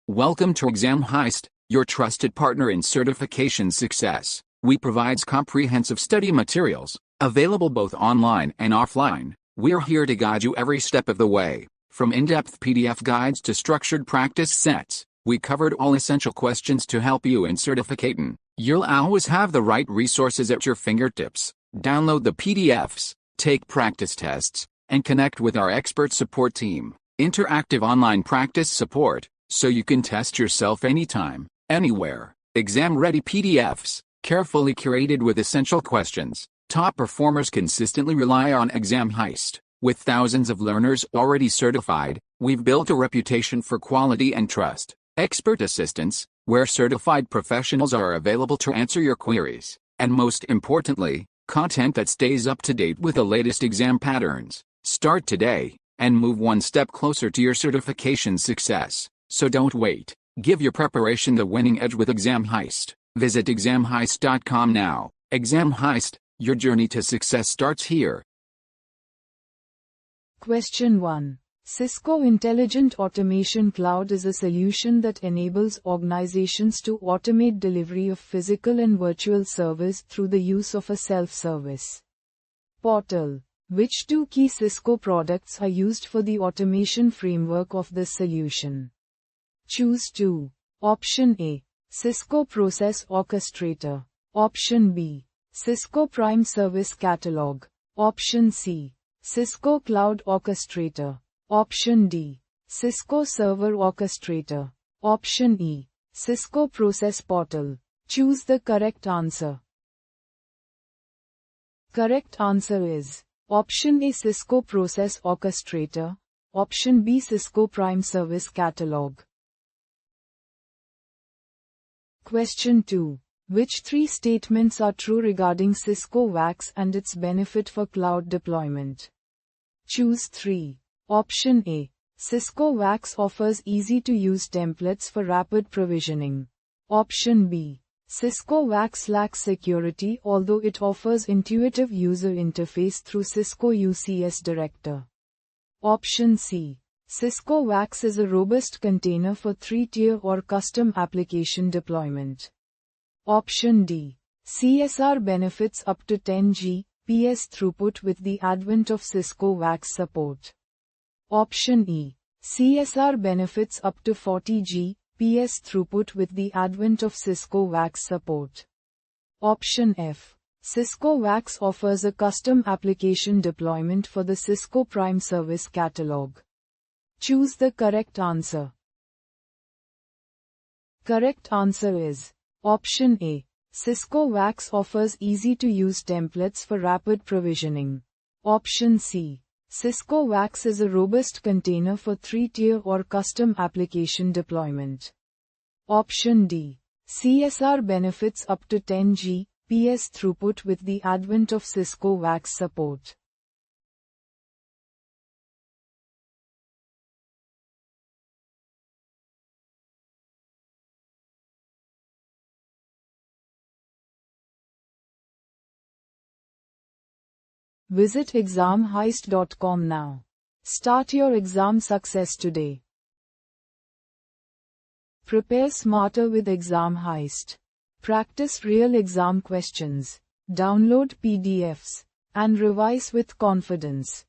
Welcome to Exam Heist, your trusted partner in certification success. We provide comprehensive study materials, available both online and offline. We're here to guide you every step of the way. From in-depth PDF guides to structured practice sets, we covered all essential questions to help you in certificating. You'll always have the right resources at your fingertips. Download the PDFs, take practice tests, and connect with our expert support team. Interactive online practice support, so you can test yourself anytime, anywhere. Exam-ready PDFs, carefully curated with essential questions. Top performers consistently rely on Exam Heist. With thousands of learners already certified, we've built a reputation for quality and trust. Expert assistance, where certified professionals are available to answer your queries. And most importantly, content that stays up to date with the latest exam patterns. Start today, and move one step closer to your certification success. So don't wait. Give your preparation the winning edge with Exam Heist. Visit examheist.com now. Exam Heist, your journey to success starts here. Question 1. Cisco Intelligent Automation Cloud is a solution that enables organizations to automate delivery of physical and virtual service through the use of a self-service portal. Which two key Cisco products are used for the automation framework of this solution? Choose 2. Option A. Cisco Process Orchestrator. Option B. Cisco Prime Service Catalog. Option C. Cisco Cloud Orchestrator. Option D. Cisco Server Orchestrator. Option E. Cisco Process Portal. Choose the correct answer. Correct answer is Option A, Cisco Process Orchestrator. Option B, Cisco Prime Service Catalog. Question 2. Which three statements are true regarding Cisco WAX and its benefit for cloud deployment? Choose 3. Option A. Cisco WAX offers easy-to-use templates for rapid provisioning. Option B. Cisco WAX lacks security although it offers intuitive user interface through Cisco UCS Director. Option C. Cisco WAX is a robust container for 3-tier or custom application deployment. Option D. CSR benefits up to 10 Gbps throughput with the advent of Cisco WAX support. Option E. CSR benefits up to 40 Gbps throughput with the advent of Cisco WAX support. Option F. Cisco WAX offers a custom application deployment for the Cisco Prime Service Catalog. Choose the correct answer. Correct answer is Option A. Cisco WAX offers easy-to-use templates for rapid provisioning. Option C. Cisco WAX is a robust container for 3-tier or custom application deployment. Option D. CSR benefits up to 10 Gbps throughput with the advent of Cisco WAX support. Visit examheist.com now. Start your exam success today. Prepare smarter with Exam Heist. Practice real exam questions. Download PDFs and revise with confidence.